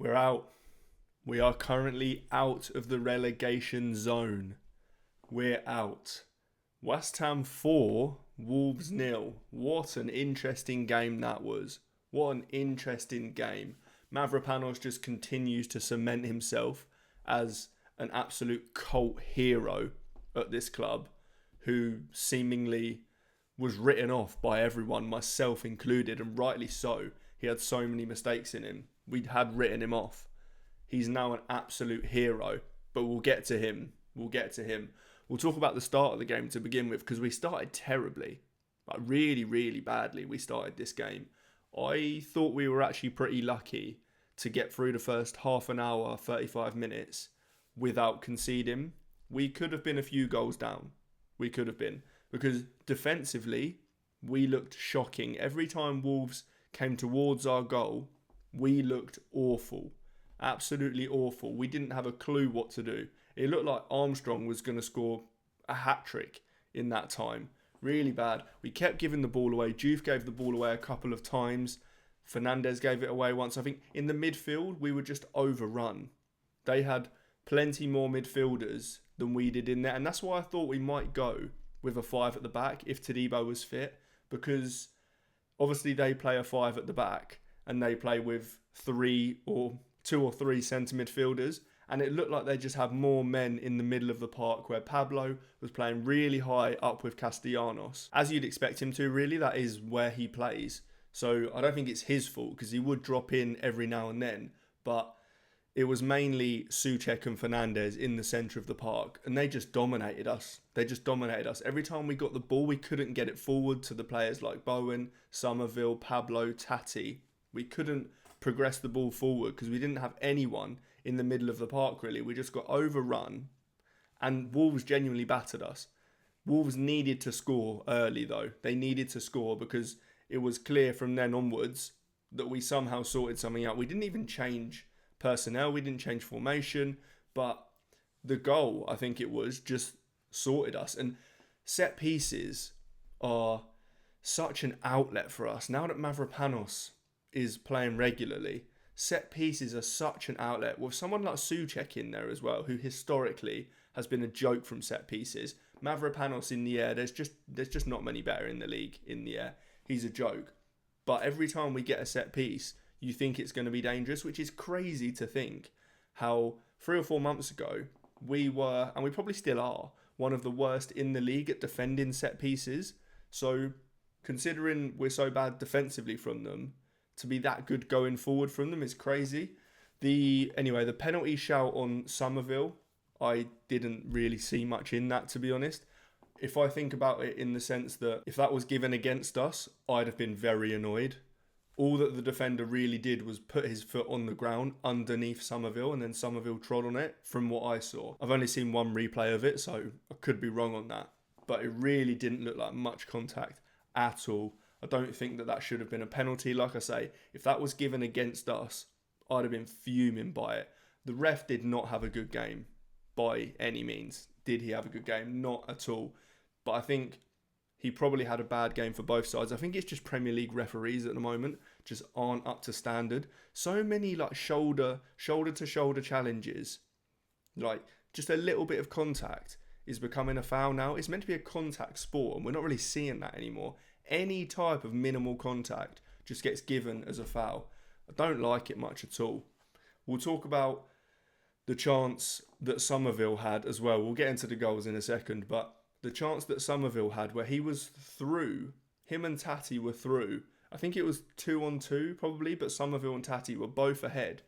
We're out. We are currently out of the relegation zone. We're out. West Ham 4, Wolves 0. What an interesting game that was. What an interesting game. Mavropanos just continues to cement himself as an absolute cult hero at this club, who seemingly was written off by everyone, myself included, and rightly so. He had so many mistakes in him. We had written him off. He's now an absolute hero, but we'll get to him. We'll talk about the start of the game to begin with, because we started terribly. Like really, really badly we started this game. I thought we were actually pretty lucky to get through the first half an hour, 35 minutes without conceding. We could have been a few goals down. We could have been. Because defensively, we looked shocking. Every time Wolves came towards our goal, we looked awful. Absolutely awful. We didn't have a clue what to do. It looked like Armstrong was going to score a hat-trick in that time. Really bad. We kept giving the ball away. Juve gave the ball away a couple of times. Fernandes gave it away once. I think in the midfield, we were just overrun. They had plenty more midfielders than we did in there. And that's why I thought we might go with a 5 at the back if Todibo was fit. Because obviously they play a 5 at the back and they play with 2 or 3 centre midfielders. And it looked like they just had more men in the middle of the park, where Pablo was playing really high up with Castellanos. As you'd expect him to, really, that is where he plays. So I don't think it's his fault, because he would drop in every now and then. But it was mainly Souček and Fernandes in the centre of the park, and they just dominated us. Every time we got the ball, we couldn't get it forward to the players like Bowen, Summerville, Pablo, Taty. We couldn't progress the ball forward because we didn't have anyone in the middle of the park, really. We just got overrun, and Wolves genuinely battered us. Wolves needed to score early, though. They needed to score because it was clear from then onwards that we somehow sorted something out. We didn't even change personnel. We didn't change formation. But the goal, I think it was, just sorted us. And set pieces are such an outlet for us. Now that Mavropanos is playing regularly, set pieces are such an outlet. With someone like Souček in there as well, who historically has been a joke from set pieces. Mavropanos in the air, there's just not many better in the league in the air. He's a joke. But every time we get a set piece, you think it's going to be dangerous, which is crazy to think how 3 or 4 months ago we were, and we probably still are, one of the worst in the league at defending set pieces. So considering we're so bad defensively from them, to be that good going forward from them is crazy. The penalty shout on Summerville, I didn't really see much in that, to be honest. If I think about it in the sense that if that was given against us, I'd have been very annoyed. All that the defender really did was put his foot on the ground underneath Summerville, and then Summerville trod on it from what I saw. I've only seen one replay of it, so I could be wrong on that. But it really didn't look like much contact at all. I don't think that should have been a penalty. Like I say, if that was given against us, I'd have been fuming by it. The ref did not have a good game by any means. Did he have a good game? Not at all. But I think he probably had a bad game for both sides. I think it's just Premier League referees at the moment just aren't up to standard. So many like shoulder to shoulder challenges, like just a little bit of contact is becoming a foul now. It's meant to be a contact sport, and we're not really seeing that anymore. Any type of minimal contact just gets given as a foul. I don't like it much at all. We'll talk about the chance that Summerville had as well. We'll get into the goals in a second, but the chance that Summerville had where he was through, him and Taty were through. I think it was 2-on-2 probably, but Summerville and Taty were both ahead.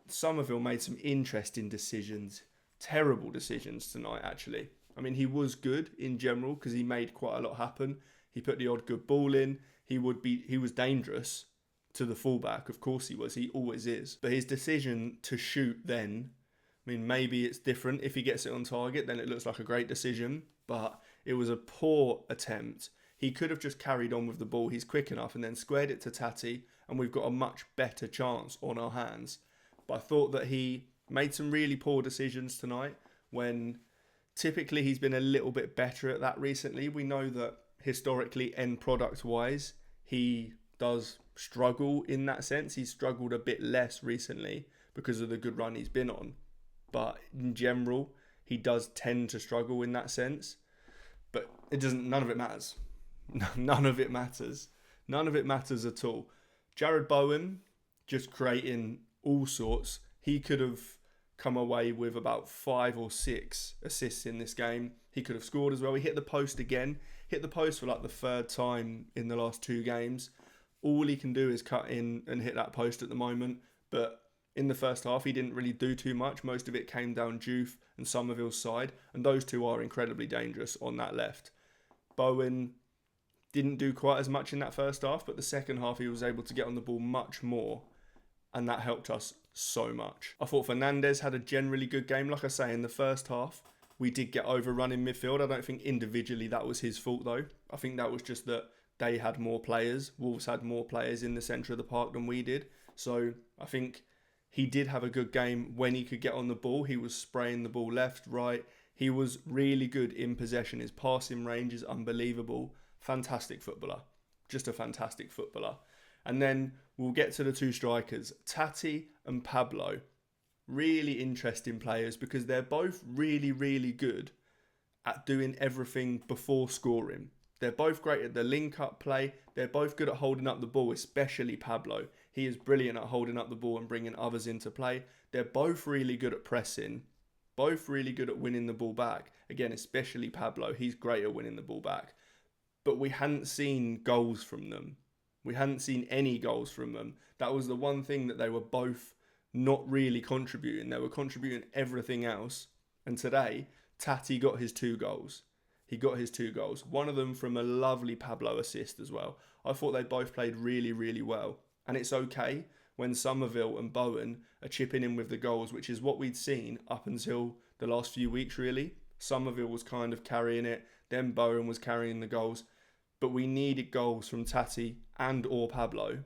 Summerville made some interesting decisions, terrible decisions tonight actually. I mean, he was good in general because he made quite a lot happen. He put the odd good ball in. He was dangerous to the fullback. Of course he was. He always is. But his decision to shoot then, I mean, maybe it's different. If he gets it on target, then it looks like a great decision. But it was a poor attempt. He could have just carried on with the ball. He's quick enough and then squared it to Taty, and we've got a much better chance on our hands. But I thought that he made some really poor decisions tonight when typically he's been a little bit better at that recently. We know that historically, end product wise, he does struggle in that sense. He's struggled a bit less recently, because of the good run he's been on. But in general, he does tend to struggle in that sense. But none of it matters. None of it matters. None of it matters at all. Jarrod Bowen, just creating all sorts. He could have come away with about 5 or 6 assists in this game. He could have scored as well. He hit the post again. Hit the post for like the 3rd time in the last 2 games. All he can do is cut in and hit that post at the moment. But in the first half, he didn't really do too much. Most of it came down Juve and Summerville's side. And those two are incredibly dangerous on that left. Bowen didn't do quite as much in that first half, but the second half he was able to get on the ball much more. And that helped us so much. I thought Fernandes had a generally good game. Like I say, in the first half, we did get overrun in midfield. I don't think individually that was his fault though. I think that was just that they had more players. Wolves had more players in the centre of the park than we did. So I think he did have a good game when he could get on the ball. He was spraying the ball left, right. He was really good in possession. His passing range is unbelievable. Fantastic footballer. Just a fantastic footballer. And then we'll get to the 2 strikers, Taty and Pablo. Really interesting players because they're both really, really good at doing everything before scoring. They're both great at the link-up play. They're both good at holding up the ball, especially Pablo. He is brilliant at holding up the ball and bringing others into play. They're both really good at pressing. Both really good at winning the ball back. Again, especially Pablo. He's great at winning the ball back. But we hadn't seen goals from them. We hadn't seen any goals from them. That was the one thing that they were both not really contributing. They were contributing everything else. And today, Taty got his 2 goals. He got his 2 goals. One of them from a lovely Pablo assist as well. I thought they both played really, really well. And it's okay when Summerville and Bowen are chipping in with the goals, which is what we'd seen up until the last few weeks, really. Summerville was kind of carrying it. Then Bowen was carrying the goals. But we needed goals from Taty and or Pablo.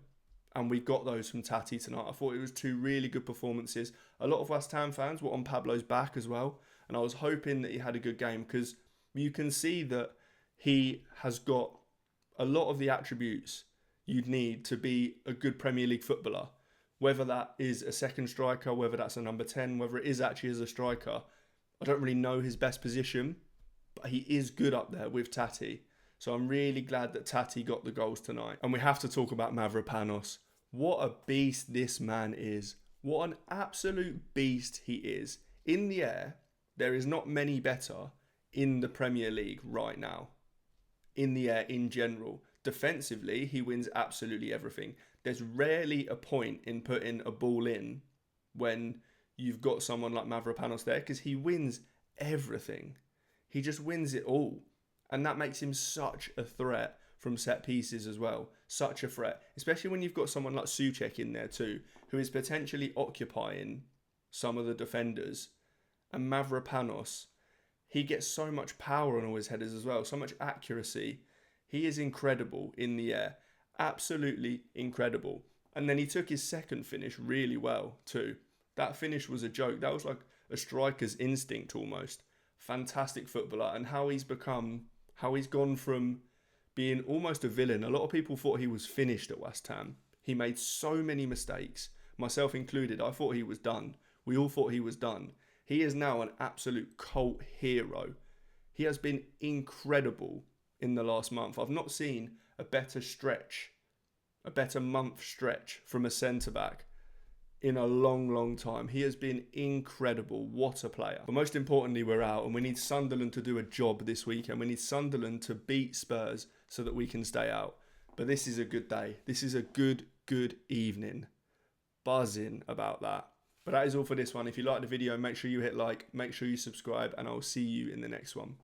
And we got those from Taty tonight. I thought it was 2 really good performances. A lot of West Ham fans were on Pablo's back as well. And I was hoping that he had a good game because you can see that he has got a lot of the attributes you'd need to be a good Premier League footballer. Whether that is a second striker, whether that's a number 10, whether it is actually as a striker. I don't really know his best position, but he is good up there with Taty. So I'm really glad that Taty got the goals tonight. And we have to talk about Mavropanos. What a beast this man is. What an absolute beast he is. In the air, there is not many better in the Premier League right now. In the air in general. Defensively, he wins absolutely everything. There's rarely a point in putting a ball in when you've got someone like Mavropanos there because he wins everything. He just wins it all. And that makes him such a threat from set pieces as well. Such a threat. Especially when you've got someone like Souček in there too, who is potentially occupying some of the defenders. And Mavropanos, he gets so much power on all his headers as well. So much accuracy. He is incredible in the air. Absolutely incredible. And then he took his second finish really well too. That finish was a joke. That was like a striker's instinct almost. Fantastic footballer. And how he's gone from being almost a villain. A lot of people thought he was finished at West Ham. He made so many mistakes, myself included. I thought he was done. We all thought he was done. He is now an absolute cult hero. He has been incredible in the last month. I've not seen a better stretch, a better month stretch from a centre-back in a long, long time. He has been incredible. What a player. But most importantly, we're out and we need Sunderland to do a job this weekend. We need Sunderland to beat Spurs so that we can stay out. But this is a good day. This is a good evening. Buzzing about that. But that is all for this one. If you liked the video, make sure you hit like, make sure you subscribe, and I'll see you in the next one.